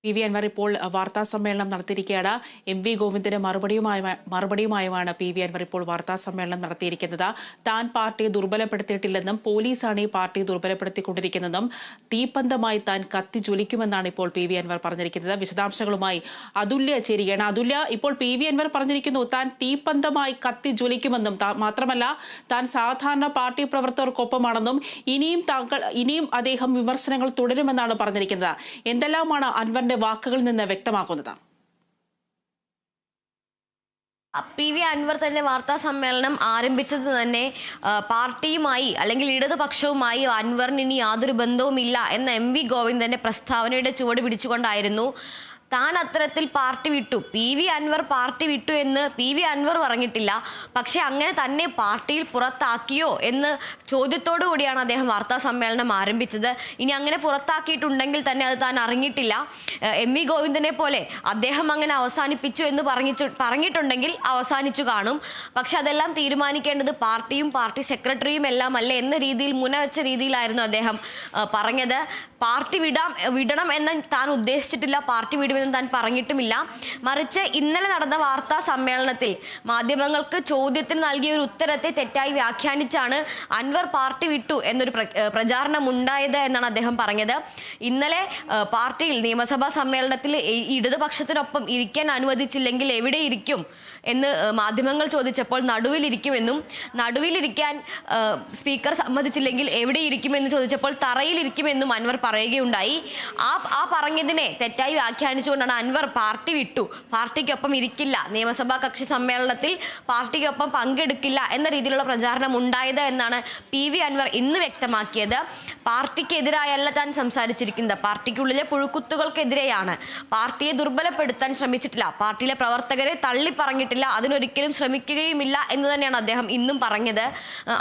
P V Anvar ഇപ്പോൾ വാർത്താ സമ്മേളനം നടത്തിയിരിക്കുകയാണ്. എം വി ഗോവിന്ദന് മറുപടിയുമായുമാണ് പി വി അൻവർ ഇപ്പോൾ വാർത്താ സമ്മേളനം നടത്തിയിരിക്കുന്നത്. താൻ പാർട്ടിയെ ദുർബലപ്പെടുത്തിയിട്ടില്ലെന്നും പോലീസാണ് ഈ പാർട്ടിയെ ദുർബലപ്പെടുത്തിക്കൊണ്ടിരിക്കുന്നതെന്നും തീപ്പന്തമായി താൻ കത്തിജ്വലിക്കുമെന്നാണ് ഇപ്പോൾ പി വി അൻവർ പറഞ്ഞിരിക്കുന്നത്. വിശദാംശങ്ങളുമായി അതുല്യ ചേരുകയാണ്. അതുല്യ, ഇപ്പോൾ പി വി അൻവർ പറഞ്ഞിരിക്കുന്നു താൻ തീപ്പന്തമായി കത്തിജ്വലിക്കുമെന്നും മാത്രമല്ല താൻ സാധാരണ പാർട്ടി പ്രവർത്തകർക്കൊപ്പമാണെന്നും ഇനിയും അദ്ദേഹം വിമർശനങ്ങൾ തുടരുമെന്നാണ് പറഞ്ഞിരിക്കുന്നത്. എന്തെല്ലാമാണ് അൻവർ വാക്കുകളിൽ നിന്ന് വ്യക്തമാക്കുന്നത്? പി വി അൻവർ തന്നെ വാർത്താ സമ്മേളനം ആരംഭിച്ചത് തന്നെ പാർട്ടിയുമായി അല്ലെങ്കിൽ ഇടതുപക്ഷവുമായി അൻവറിന് ഇനി യാതൊരു ബന്ധവുമില്ല എന്ന എം വി ഗോവിന്ദന്റെ പ്രസ്താവനയുടെ ചുവട് പിടിച്ചുകൊണ്ടായിരുന്നു. താൻ അത്തരത്തിൽ പാർട്ടി വിട്ടു, പി വി അൻവർ പാർട്ടി വിട്ടു എന്ന് പി വി അൻവർ പറഞ്ഞിട്ടില്ല. പക്ഷെ അങ്ങനെ തന്നെ പാർട്ടിയിൽ പുറത്താക്കിയോ എന്ന് ചോദ്യത്തോടു കൂടിയാണ് അദ്ദേഹം വാർത്താ സമ്മേളനം ആരംഭിച്ചത്. ഇനി അങ്ങനെ പുറത്താക്കിയിട്ടുണ്ടെങ്കിൽ തന്നെ അത് താൻ അറിഞ്ഞിട്ടില്ല. എം വി ഗോവിന്ദനെ പോലെ അദ്ദേഹം അങ്ങനെ അവസാനിപ്പിച്ചു എന്ന് പറഞ്ഞിട്ടുണ്ടെങ്കിൽ അവസാനിച്ചു കാണും. പക്ഷെ അതെല്ലാം തീരുമാനിക്കേണ്ടത് പാർട്ടിയും പാർട്ടി സെക്രട്ടറിയും എല്ലാം അല്ലേ എന്ന രീതിയിൽ മുനവെച്ച രീതിയിലായിരുന്നു അദ്ദേഹം പറഞ്ഞത്. പാർട്ടി വിടണം എന്ന് താൻ ഉദ്ദേശിച്ചിട്ടില്ല, പാർട്ടി വിടുമെന്ന് താൻ പറഞ്ഞിട്ടുമില്ല. മറിച്ച് ഇന്നലെ നടന്ന വാർത്താ സമ്മേളനത്തിൽ മാധ്യമങ്ങൾക്ക് ചോദ്യത്തിന് നൽകിയ ഒരു ഉത്തരത്തെ തെറ്റായി വ്യാഖ്യാനിച്ചാണ് അൻവർ പാർട്ടി വിട്ടു എന്നൊരു പ്രചാരണം ഉണ്ടായത് എന്നാണ് അദ്ദേഹം പറഞ്ഞത്. ഇന്നലെ പാർട്ടിയിൽ നിയമസഭാ സമ്മേളനത്തിൽ ഇടതുപക്ഷത്തിനൊപ്പം ഇരിക്കാൻ അനുവദിച്ചില്ലെങ്കിൽ എവിടെ ഇരിക്കും എന്ന് മാധ്യമങ്ങൾ ചോദിച്ചപ്പോൾ നടുവിലിരിക്കുമെന്നും, നടുവിലിരിക്കാൻ സ്പീക്കർ സമ്മതിച്ചില്ലെങ്കിൽ എവിടെ ഇരിക്കുമെന്ന് ചോദിച്ചപ്പോൾ തറയിലിരിക്കുമെന്നും അൻവർ പറയുകയുണ്ടായി. ആ പറഞ്ഞതിനെ തെറ്റായി വ്യാഖ്യാനിച്ചുകൊണ്ടാണ് അൻവർ പാർട്ടി വിട്ടു, പാർട്ടിക്കൊപ്പം ഇരിക്കില്ല, നിയമസഭാ കക്ഷി സമ്മേളനത്തിൽ പാർട്ടിക്കൊപ്പം പങ്കെടുക്കില്ല എന്ന രീതിയിലുള്ള പ്രചാരണം ഉണ്ടായത് എന്നാണ് പി വി അൻവർ ഇന്ന് വ്യക്തമാക്കിയത്. പാർട്ടിക്കെതിരായല്ല താൻ സംസാരിച്ചിരിക്കുന്നത്, പാർട്ടിക്കുള്ളിലെ പുഴുക്കുത്തുകൾക്കെതിരെയാണ്. പാർട്ടിയെ ദുർബലപ്പെടുത്താൻ ശ്രമിച്ചിട്ടില്ല, പാർട്ടിയിലെ പ്രവർത്തകരെ തള്ളി പറഞ്ഞിട്ടില്ല, അതിനൊരിക്കലും ശ്രമിക്കുകയുമില്ല എന്ന് തന്നെയാണ് അദ്ദേഹം ഇന്നും പറഞ്ഞത്.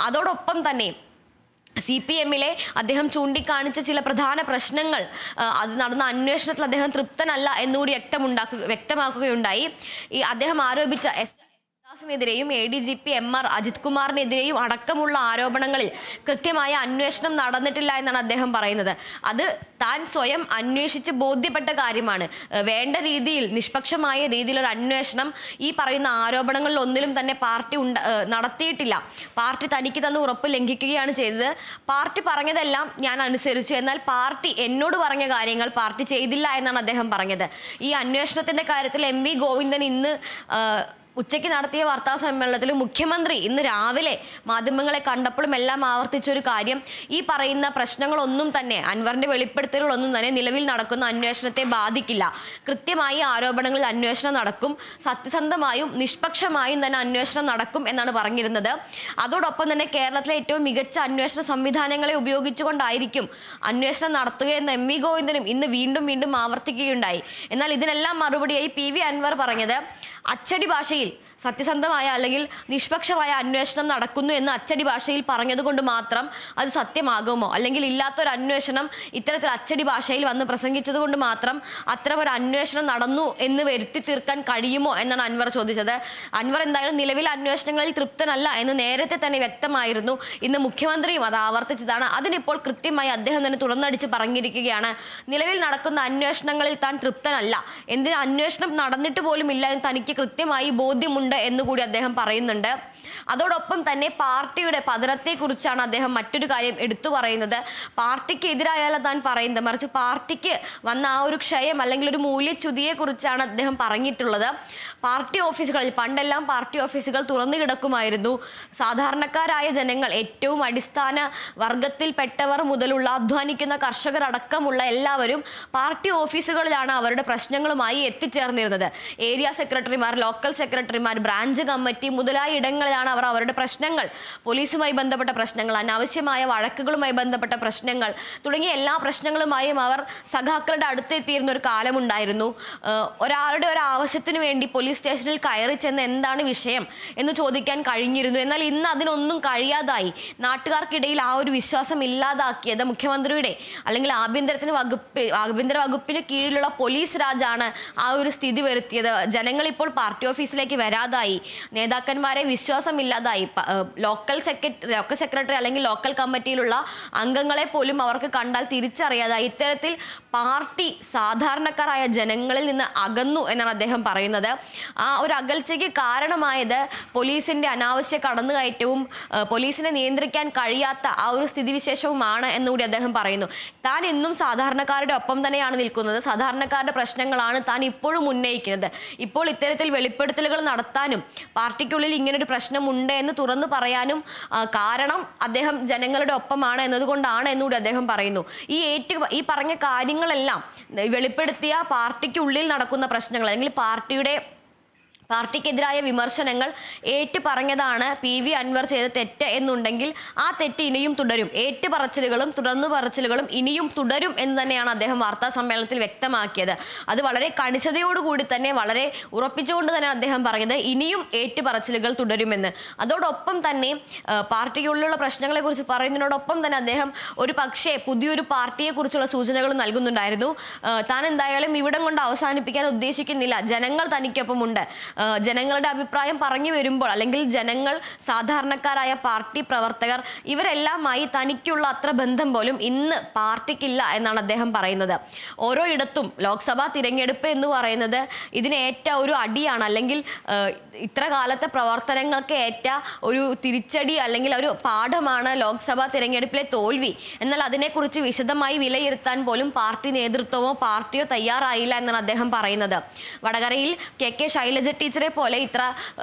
അതോടൊപ്പം തന്നെ CPM-ലെ അദ്ദേഹം ചൂണ്ടിക്കാണിച്ച ചില പ്രധാന പ്രശ്നങ്ങൾ, അത് നടന്ന അന്വേഷണത്തിൽ അദ്ദേഹം തൃപ്തനല്ല എന്നുകൂടി വ്യക്തമാക്കുകയുണ്ടായി. ഈ അദ്ദേഹം ആരോപിച്ച നെതിരെയും ADGP MR അജിത് കുമാറിനെതിരെയും അടക്കമുള്ള ആരോപണങ്ങളിൽ കൃത്യമായ അന്വേഷണം നടന്നിട്ടില്ല എന്നാണ് അദ്ദേഹം പറയുന്നത്. അത് താൻ സ്വയം അന്വേഷിച്ച് ബോധ്യപ്പെട്ട കാര്യമാണ്. വേണ്ട രീതിയിൽ നിഷ്പക്ഷമായ രീതിയിലൊരു അന്വേഷണം ഈ പറയുന്ന ആരോപണങ്ങളിൽ ഒന്നിലും തന്നെ പാർട്ടി നടത്തിയിട്ടില്ല. പാർട്ടി തനിക്ക് തന്ന ഉറപ്പ് ലംഘിക്കുകയാണ് ചെയ്തത്. പാർട്ടി പറഞ്ഞതെല്ലാം ഞാൻ അനുസരിച്ചു, എന്നാൽ പാർട്ടി എന്നോട് പറഞ്ഞ കാര്യങ്ങൾ പാർട്ടി ചെയ്തില്ല എന്നാണ് അദ്ദേഹം പറഞ്ഞത്. ഈ അന്വേഷണത്തിന്റെ കാര്യത്തിൽ എം വി ഗോവിന്ദൻ ഇന്ന് ഉച്ചയ്ക്ക് നടത്തിയ വാർത്താ സമ്മേളനത്തിൽ മുഖ്യമന്ത്രി ഇന്ന് രാവിലെ മാധ്യമങ്ങളെ കണ്ടപ്പോഴും എല്ലാം ആവർത്തിച്ചൊരു കാര്യം, ഈ പറയുന്ന പ്രശ്നങ്ങളൊന്നും തന്നെ, അൻവറിന്റെ വെളിപ്പെടുത്തലുകളൊന്നും തന്നെ നിലവിൽ നടക്കുന്ന അന്വേഷണത്തെ ബാധിക്കില്ല. കൃത്യമായി ആരോപണങ്ങളിൽ അന്വേഷണം നടക്കും, സത്യസന്ധമായും നിഷ്പക്ഷമായും തന്നെ അന്വേഷണം നടക്കും എന്നാണ് പറഞ്ഞിരുന്നത്. അതോടൊപ്പം തന്നെ കേരളത്തിലെ ഏറ്റവും മികച്ച അന്വേഷണ സംവിധാനങ്ങളെ ഉപയോഗിച്ചുകൊണ്ടായിരിക്കും അന്വേഷണം നടത്തുകയെന്ന് എം വി ഗോവിന്ദനും ഇന്ന് വീണ്ടും ആവർത്തിക്കുകയുണ്ടായി. എന്നാൽ ഇതിനെല്ലാം മറുപടിയായി പി വി അൻവർ പറഞ്ഞത്, അച്ചടി ഭാഷയിൽ സത്യസന്ധമായ അല്ലെങ്കിൽ നിഷ്പക്ഷമായ അന്വേഷണം നടക്കുന്നു എന്ന് അച്ചടി ഭാഷയിൽ പറഞ്ഞതുകൊണ്ട് മാത്രം അത് സത്യമാകുമോ, അല്ലെങ്കിൽ ഇല്ലാത്തൊരു അന്വേഷണം ഇത്തരത്തിൽ അച്ചടി ഭാഷയിൽ വന്ന് പ്രസംഗിച്ചത് കൊണ്ട് മാത്രം അത്തരമൊരു അന്വേഷണം നടന്നു എന്ന് വരുത്തി തീർക്കാൻ കഴിയുമോ എന്നാണ് അൻവർ ചോദിച്ചത്. അൻവർ എന്തായാലും നിലവിലെ അന്വേഷണങ്ങളിൽ തൃപ്തനല്ല എന്ന് നേരത്തെ തന്നെ വ്യക്തമായിരുന്നു. ഇന്ന് മുഖ്യമന്ത്രിയും അത് ആവർത്തിച്ചതാണ്. അതിനിപ്പോൾ കൃത്യമായി അദ്ദേഹം തന്നെ തുറന്നടിച്ച് പറഞ്ഞിരിക്കുകയാണ്, നിലവിൽ നടക്കുന്ന അന്വേഷണങ്ങളിൽ താൻ തൃപ്തനല്ല, എന്തിന് അന്വേഷണം നടന്നിട്ട് പോലും ഇല്ല എന്ന് തനിക്ക് കൃത്യമായി ബോധ്യമുണ്ട് എന്നുകൂടി അദ്ദേഹം പറയുന്നുണ്ട്. അതോടൊപ്പം തന്നെ പാർട്ടിയുടെ പതനത്തെക്കുറിച്ചാണ് അദ്ദേഹം മറ്റൊരു കാര്യം എടുത്തു പറയുന്നത്. പാർട്ടിക്ക് എതിരായാല താൻ പറയുന്നത്, മറിച്ച് പാർട്ടിക്ക് വന്ന ആ ഒരു ക്ഷയം അല്ലെങ്കിൽ ഒരു മൂല്യച്യുതിയെ കുറിച്ചാണ് അദ്ദേഹം പറഞ്ഞിട്ടുള്ളത്. പാർട്ടി ഓഫീസുകളിൽ പണ്ടെല്ലാം പാർട്ടി ഓഫീസുകൾ തുറന്നു കിടക്കുമായിരുന്നു. സാധാരണക്കാരായ ജനങ്ങൾ, ഏറ്റവും അടിസ്ഥാന വർഗത്തിൽപ്പെട്ടവർ മുതലുള്ള അധ്വാനിക്കുന്ന കർഷകർ അടക്കമുള്ള എല്ലാവരും പാർട്ടി ഓഫീസുകളിലാണ് അവരുടെ പ്രശ്നങ്ങളുമായി എത്തിച്ചേർന്നിരുന്നത്. ഏരിയ സെക്രട്ടറിമാർ, ലോക്കൽ സെക്രട്ടറിമാർ, ബ്രാഞ്ച് കമ്മിറ്റി മുതലായ ഇടങ്ങളിലാണ് അവർ അവരുടെ പ്രശ്നങ്ങൾ, പോലീസുമായി ബന്ധപ്പെട്ട പ്രശ്നങ്ങൾ, അനാവശ്യമായ വഴക്കുകളുമായി ബന്ധപ്പെട്ട പ്രശ്നങ്ങൾ തുടങ്ങിയ എല്ലാ പ്രശ്നങ്ങളുമായും അവർ സഖാക്കളുടെ അടുത്തെത്തിയിരുന്ന ഒരു കാലമുണ്ടായിരുന്നു. ഒരാളുടെ ഒരു ആവശ്യത്തിന് വേണ്ടി പോലീസ് സ്റ്റേഷനിൽ കയറി ചെന്ന് എന്താണ് വിഷയം എന്ന് ചോദിക്കാൻ കഴിഞ്ഞിരുന്നു. എന്നാൽ ഇന്ന് അതിനൊന്നും കഴിയാതായി. നാട്ടുകാർക്കിടയിൽ ആ ഒരു വിശ്വാസം ഇല്ലാതാക്കിയത് മുഖ്യമന്ത്രിയുടെ അല്ലെങ്കിൽ ആഭ്യന്തര വകുപ്പിന് കീഴിലുള്ള പോലീസ് രാജാണ് ആ ഒരു സ്ഥിതി വരുത്തിയത്. ജനങ്ങൾ ഇപ്പോൾ പാർട്ടി ഓഫീസിലേക്ക് വരാതായി, നേതാക്കന്മാരെ വിശ്വാസം വിശ്വാസമില്ലാതായി. ലോക്കൽ സെക്രട്ടറി അല്ലെങ്കിൽ ലോക്കൽ കമ്മിറ്റിയിലുള്ള അംഗങ്ങളെ പോലും അവർക്ക് കണ്ടാൽ തിരിച്ചറിയാതായി. ഇത്തരത്തിൽ പാർട്ടി സാധാരണക്കാരായ ജനങ്ങളിൽ നിന്ന് അകന്നു എന്നാണ് അദ്ദേഹം പറയുന്നത്. ആ ഒരു അകൽച്ചയ്ക്ക് കാരണമായത് പോലീസിന്റെ അനാവശ്യ കടന്നുകയറ്റവും പോലീസിനെ നിയന്ത്രിക്കാൻ കഴിയാത്ത ആ ഒരു സ്ഥിതിവിശേഷവുമാണ് എന്നുകൂടി അദ്ദേഹം പറയുന്നു. താൻ എന്നും സാധാരണക്കാരുടെ ഒപ്പം തന്നെയാണ് നിൽക്കുന്നത്, സാധാരണക്കാരുടെ പ്രശ്നങ്ങളാണ് താൻ ഇപ്പോഴും ഉന്നയിക്കുന്നത്. ഇപ്പോൾ ഇത്തരത്തിൽ വെളിപ്പെടുത്തലുകൾ നടത്താനും പാർട്ടിക്കുള്ളിൽ ഇങ്ങനൊരു പ്രശ്നമുണ്ട് എന്ന് തുറന്നു പറയാനും കാരണം അദ്ദേഹം ജനങ്ങളുടെ ഒപ്പമാണ് എന്നതുകൊണ്ടാണ് എന്നുകൂടി അദ്ദേഹം പറയുന്നു. ഈ പറഞ്ഞ കാര്യങ്ങളെല്ലാം വെളിപ്പെടുത്തിയ പാർട്ടിക്കുള്ളിൽ നടക്കുന്ന പ്രശ്നങ്ങൾ അല്ലെങ്കിൽ പാർട്ടിക്കെതിരായ വിമർശനങ്ങൾ ഏറ്റുപറഞ്ഞതാണ് PV അൻവർ ചെയ്ത തെറ്റ് എന്നുണ്ടെങ്കിൽ ആ തെറ്റ് ഇനിയും തുടരും. ഏറ്റുപറച്ചിലുകളും പറച്ചിലുകളും ഇനിയും തുടരും എന്ന് തന്നെയാണ് അദ്ദേഹം വാർത്താ സമ്മേളനത്തിൽ വ്യക്തമാക്കിയത്. അത് വളരെ കണിശതയോടുകൂടി തന്നെ വളരെ ഉറപ്പിച്ചുകൊണ്ട് തന്നെ അദ്ദേഹം പറഞ്ഞത് ഇനിയും ഏറ്റുപറച്ചിലുകൾ തുടരുമെന്ന്. അതോടൊപ്പം തന്നെ പാർട്ടിക്കുള്ളിലുള്ള പ്രശ്നങ്ങളെ കുറിച്ച് പറയുന്നതിനോടൊപ്പം തന്നെ അദ്ദേഹം ഒരു പക്ഷേ പുതിയൊരു പാർട്ടിയെ കുറിച്ചുള്ള സൂചനകൾ നൽകുന്നുണ്ടായിരുന്നു. താൻ എന്തായാലും ഇവിടം കൊണ്ട് അവസാനിപ്പിക്കാൻ ഉദ്ദേശിക്കുന്നില്ല, ജനങ്ങൾ തനിക്കൊപ്പമുണ്ട്. ജനങ്ങളുടെ അഭിപ്രായം പറഞ്ഞു വരുമ്പോൾ അല്ലെങ്കിൽ ജനങ്ങൾ, സാധാരണക്കാരായ പാർട്ടി പ്രവർത്തകർ ഇവരെല്ലാമായി തനിക്കുള്ള അത്ര ബന്ധം പോലും ഇന്ന് പാർട്ടിക്കില്ല എന്നാണ് അദ്ദേഹം പറയുന്നത്. ഓരോ ഇടത്തും ലോക്സഭാ തിരഞ്ഞെടുപ്പ് എന്ന് പറയുന്നത് ഇതിനേറ്റ ഒരു അടിയാണ്, അല്ലെങ്കിൽ ഇത്ര കാലത്തെ പ്രവർത്തനങ്ങൾക്ക് ഏറ്റ ഒരു തിരിച്ചടി അല്ലെങ്കിൽ ഒരു പാഠമാണ് ലോക്സഭാ തിരഞ്ഞെടുപ്പിലെ തോൽവി. എന്നാൽ അതിനെക്കുറിച്ച് വിശദമായി വിലയിരുത്താൻ പോലും പാർട്ടി നേതൃത്വമോ പാർട്ടിയോ തയ്യാറായില്ല എന്നാണ് അദ്ദേഹം പറയുന്നത്. വടകരയിൽ KK ശൈലജ ടീച്ചറെ പോലെ ഇത്ര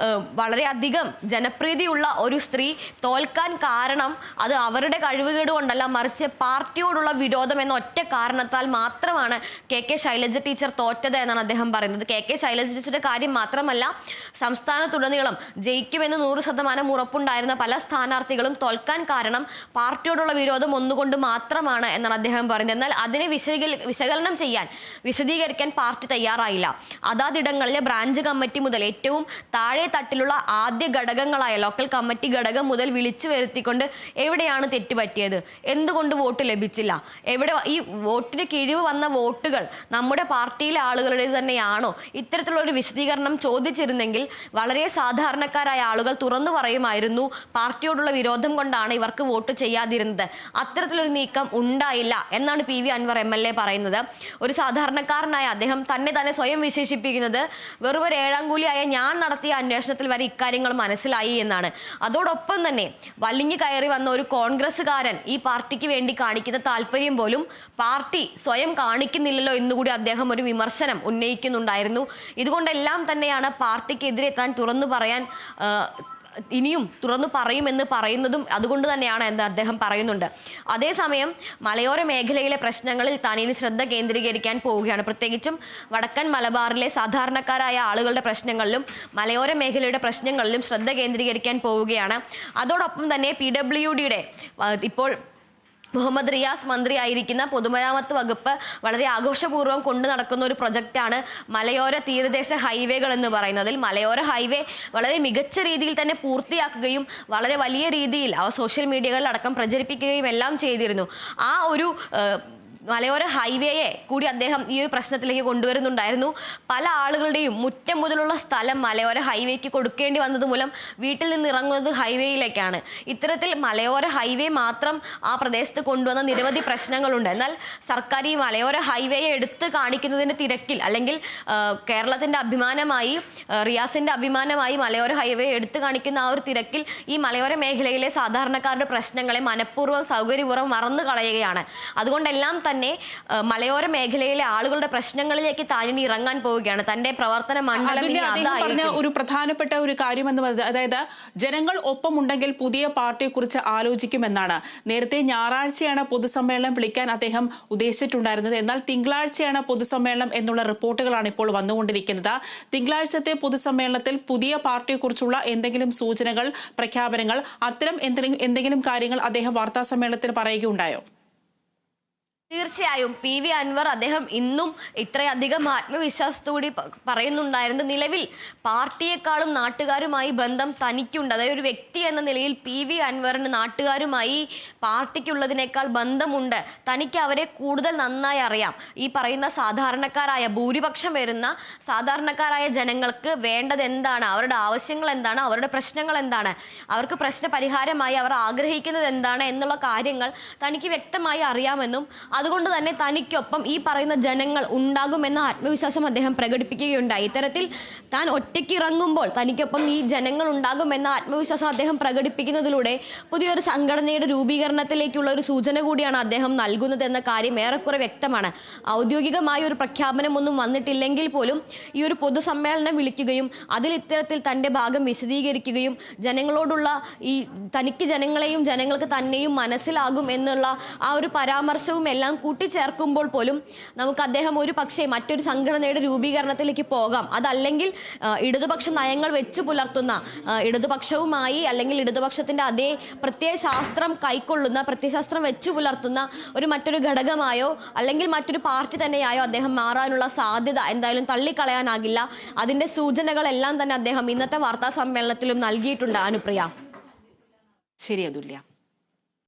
വളരെയധികം ജനപ്രീതിയുള്ള ഒരു സ്ത്രീ തോൽക്കാൻ കാരണം അത് അവരുടെ കഴിവുകേട് കൊണ്ടല്ല, മറിച്ച് പാർട്ടിയോടുള്ള വിരോധം എന്ന ഒറ്റ കാരണത്താൽ മാത്രമാണ് KK ശൈലജ ടീച്ചർ തോറ്റത് എന്നാണ് അദ്ദേഹം പറയുന്നത്. KK ശൈലജ ടീച്ചറുടെ കാര്യം മാത്രമല്ല, സംസ്ഥാനത്തുടനീളം ജയിക്കുമെന്ന് 100% ഉറപ്പുണ്ടായിരുന്ന പല സ്ഥാനാർത്ഥികളും തോൽക്കാൻ കാരണം പാർട്ടിയോടുള്ള വിരോധം ഒന്നുകൊണ്ട് മാത്രമാണ് എന്നാണ് അദ്ദേഹം പറയുന്നത്. എന്നാൽ അതിനെ വിശദീകരിക്കാൻ പാർട്ടി തയ്യാറായില്ല. അതാതിടങ്ങളിലെ ബ്രാഞ്ച് കമ്മിറ്റി മുതൽ ഏറ്റവും താഴെ തട്ടിലുള്ള ആദ്യ ഘടകങ്ങളായ ലോക്കൽ കമ്മിറ്റി ഘടകം മുതൽ വിളിച്ചു വരുത്തിക്കൊണ്ട് എവിടെയാണ് തെറ്റുപറ്റിയത്, എന്തുകൊണ്ട് വോട്ട് ലഭിച്ചില്ല, ഈ വോട്ടിന് കിഴിവ് വന്ന വോട്ടുകൾ നമ്മുടെ പാർട്ടിയിലെ ആളുകളുടേത് തന്നെയാണോ, ഇത്തരത്തിലുള്ള ഒരു വിശദീകരണം ചോദിച്ചിരുന്നെങ്കിൽ വളരെ സാധാരണക്കാരായ ആളുകൾ തുറന്നു പറയുമായിരുന്നു പാർട്ടിയോടുള്ള വിരോധം കൊണ്ടാണ് ഇവർക്ക് വോട്ട് ചെയ്യാതിരുന്നത്. അത്തരത്തിലൊരു നീക്കം ഉണ്ടായില്ല എന്നാണ് PV അൻവർ MLA പറയുന്നത്. ഒരു സാധാരണക്കാരനായ അദ്ദേഹം തന്നെ സ്വയം വിശേഷിപ്പിക്കുന്നത് വെറും ഒരു ഏഴാംകൂലിയായ ഞാൻ നടത്തിയ അന്വേഷണത്തിൽ വരെ ഇക്കാര്യങ്ങൾ മനസ്സിലായി എന്നാണ്. അതോടൊപ്പം തന്നെ വലിഞ്ഞു കയറി വന്ന ഒരു കോൺഗ്രസ്സുകാരൻ ഈ പാർട്ടിക്ക് വേണ്ടി കാണിക്കുന്ന താല്പര്യം പോലും പാർട്ടി സ്വയം കാണിക്കുന്നില്ലല്ലോ എന്നുകൂടി അദ്ദേഹം ഒരു വിമർശനം ഉന്നയിക്കുന്നുണ്ടായിരുന്നു. ഇതുകൊണ്ടെല്ലാം തന്നെയാണ് പാർട്ടിക്കെതിരെ താൻ തുറന്നു പറയാൻ ഇനിയും തുറന്നു പറയുമെന്ന് പറയുന്നതും അതുകൊണ്ട് തന്നെയാണ് എന്ന് അദ്ദേഹം പറയുന്നുണ്ട്. അതേസമയം മലയോര മേഖലയിലെ പ്രശ്നങ്ങളിൽ താൻ ഇനി ശ്രദ്ധ കേന്ദ്രീകരിക്കാൻ പോവുകയാണ്. പ്രത്യേകിച്ചും വടക്കൻ മലബാറിലെ സാധാരണക്കാരായ ആളുകളുടെ പ്രശ്നങ്ങളിലും മലയോര മേഖലയുടെ പ്രശ്നങ്ങളിലും ശ്രദ്ധ കേന്ദ്രീകരിക്കാൻ പോവുകയാണ്. അതോടൊപ്പം തന്നെ PWDയുടെ ഇപ്പോൾ മുഹമ്മദ് റിയാസ് മന്ത്രിയായിരിക്കുന്ന പൊതുമരാമത്ത് വകുപ്പ് വളരെ ആഘോഷപൂർവ്വം കൊണ്ടു നടക്കുന്ന ഒരു പ്രൊജക്റ്റാണ് മലയോര തീരദേശ ഹൈവേകൾ എന്ന് പറയുന്നതിൽ. മലയോര ഹൈവേ വളരെ മികച്ച രീതിയിൽ തന്നെ പൂർത്തിയാക്കുകയും വളരെ വലിയ രീതിയിൽ സോഷ്യൽ മീഡിയകളിലടക്കം പ്രചരിപ്പിക്കുകയും എല്ലാം ചെയ്തിരുന്നു. ആ ഒരു മലയോര ഹൈവേയെ കൂടി അദ്ദേഹം ഈ ഒരു പ്രശ്നത്തിലേക്ക് കൊണ്ടുവരുന്നുണ്ടായിരുന്നു. പല ആളുകളുടെയും മുറ്റം മുതലുള്ള സ്ഥലം മലയോര ഹൈവേക്ക് കൊടുക്കേണ്ടി വന്നത് മൂലം വീട്ടിൽ നിന്ന് ഇറങ്ങുന്നത് ഹൈവേയിലേക്കാണ്. ഇത്തരത്തിൽ മലയോര ഹൈവേ മാത്രം ആ പ്രദേശത്ത് കൊണ്ടുവന്ന നിരവധി പ്രശ്നങ്ങളുണ്ട്. എന്നാൽ സർക്കാർ ഈ മലയോര ഹൈവേയെ എടുത്ത് കാണിക്കുന്നതിൻ്റെ തിരക്കിൽ, അല്ലെങ്കിൽ കേരളത്തിൻ്റെ അഭിമാനമായി, റിയാസിൻ്റെ അഭിമാനമായി മലയോര ഹൈവേ എടുത്തു കാണിക്കുന്ന ആ ഒരു തിരക്കിൽ ഈ മലയോര മേഖലയിലെ സാധാരണക്കാരുടെ പ്രശ്നങ്ങളെ മനഃപൂർവ്വം സൗകര്യപൂർവ്വം മറന്നു കളയുകയാണ്. അതുകൊണ്ടെല്ലാം തന്നെ മലയോര മേഖലയിലെ ആളുകളുടെ പ്രശ്നങ്ങളിലേക്ക് താനിനി ഇറങ്ങാൻ പോവുകയാണ്. തന്റെ പ്രവർത്തന മണ്ഡലം ഒരു പ്രധാനപ്പെട്ട ഒരു കാര്യമെന്ന് പറയുന്നത്, അതായത് ജനങ്ങൾ ഒപ്പമുണ്ടെങ്കിൽ പുതിയ പാർട്ടിയെ കുറിച്ച് ആലോചിക്കുമെന്നാണ്. നേരത്തെ ഞായറാഴ്ചയാണ് പൊതുസമ്മേളനം വിളിക്കാൻ അദ്ദേഹം ഉദ്ദേശിച്ചിട്ടുണ്ടായിരുന്നത്. എന്നാൽ തിങ്കളാഴ്ചയാണ് പൊതുസമ്മേളനം എന്നുള്ള റിപ്പോർട്ടുകളാണ് ഇപ്പോൾ വന്നുകൊണ്ടിരിക്കുന്നത്. തിങ്കളാഴ്ചത്തെ പൊതുസമ്മേളനത്തിൽ പുതിയ പാർട്ടിയെക്കുറിച്ചുള്ള എന്തെങ്കിലും സൂചനകൾ, പ്രഖ്യാപനങ്ങൾ, അത്തരം എന്തെങ്കിലും കാര്യങ്ങൾ അദ്ദേഹം വാർത്താ സമ്മേളനത്തിൽ പറയുകയുണ്ടായോ? തീർച്ചയായും PV അൻവർ അദ്ദേഹം ഇന്നും ഇത്രയധികം ആത്മവിശ്വാസത്തോടെ പറയുന്നുണ്ടായിരുന്നു. നിലവിൽ പാർട്ടിയെക്കാളും നാട്ടുകാരുമായി ബന്ധം തനിക്കുണ്ട്. അതായത് ഒരു വ്യക്തി എന്ന നിലയിൽ PV അൻവറിന് നാട്ടുകാരുമായി പാർട്ടിക്കുള്ളതിനേക്കാൾ ബന്ധമുണ്ട്. തനിക്ക് അവരെ കൂടുതൽ നന്നായി അറിയാം. ഈ പറയുന്ന സാധാരണക്കാരായ ഭൂരിപക്ഷം വരുന്ന സാധാരണക്കാരായ ജനങ്ങൾക്ക് വേണ്ടത് എന്താണ്, അവരുടെ ആവശ്യങ്ങൾ എന്താണ്, അവരുടെ പ്രശ്നങ്ങൾ എന്താണ്, അവർക്ക് പ്രശ്ന പരിഹാരമായി അവർ ആഗ്രഹിക്കുന്നത് എന്താണ് എന്നുള്ള കാര്യങ്ങൾ തനിക്ക് വ്യക്തമായി അറിയാമെന്നും അതുകൊണ്ട് തന്നെ തനിക്കൊപ്പം ഈ പറയുന്ന ജനങ്ങൾ ഉണ്ടാകുമെന്ന ആത്മവിശ്വാസം അദ്ദേഹം പ്രകടിപ്പിക്കുകയുണ്ടായി. ഇത്തരത്തിൽ താൻ ഒറ്റയ്ക്ക് ഇറങ്ങുമ്പോൾ തനിക്കൊപ്പം ഈ ജനങ്ങൾ ഉണ്ടാകുമെന്ന ആത്മവിശ്വാസം അദ്ദേഹം പ്രകടിപ്പിക്കുന്നതിലൂടെ പുതിയൊരു സംഘടനയുടെ രൂപീകരണത്തിലേക്കുള്ള ഒരു സൂചന കൂടിയാണ് അദ്ദേഹം നൽകുന്നത് എന്ന കാര്യം ഏറെക്കുറെ വ്യക്തമാണ്. ഔദ്യോഗികമായ ഒരു പ്രഖ്യാപനമൊന്നും വന്നിട്ടില്ലെങ്കിൽ പോലും ഈ ഒരു പൊതുസമ്മേളനം വിളിക്കുകയും അതിൽ ഇത്തരത്തിൽ തൻ്റെ ഭാഗം വിശദീകരിക്കുകയും ജനങ്ങളോടുള്ള ഈ തനിക്ക് ജനങ്ങളെയും ജനങ്ങൾക്ക് തന്നെയും മനസ്സിലാകും എന്നുള്ള ആ ഒരു പരാമർശവും എല്ലാം കൂട്ടിച്ചേർക്കുമ്പോൾ പോലും നമുക്ക് അദ്ദേഹം ഒരു പക്ഷേ മറ്റൊരു സംഘടനയുടെ രൂപീകരണത്തിലേക്ക് പോകാം. അതല്ലെങ്കിൽ ഇടതുപക്ഷ നയങ്ങൾ വെച്ചു പുലർത്തുന്ന ഇടതുപക്ഷവുമായി അല്ലെങ്കിൽ ഇടതുപക്ഷത്തിൻ്റെ അതേ പ്രത്യയശാസ്ത്രം കൈക്കൊള്ളുന്ന പ്രത്യയശാസ്ത്രം വെച്ചു പുലർത്തുന്ന മറ്റൊരു ഘടകമായോ അല്ലെങ്കിൽ മറ്റൊരു പാർട്ടി തന്നെയായോ അദ്ദേഹം മാറാനുള്ള സാധ്യത എന്തായാലും തള്ളിക്കളയാനാകില്ല. അതിൻ്റെ സൂചനകളെല്ലാം തന്നെ അദ്ദേഹം ഇന്നത്തെ വാർത്താ സമ്മേളനത്തിലും നൽകിയിട്ടുണ്ട്. അനുപ്രിയ. ശരി അതുല്യ.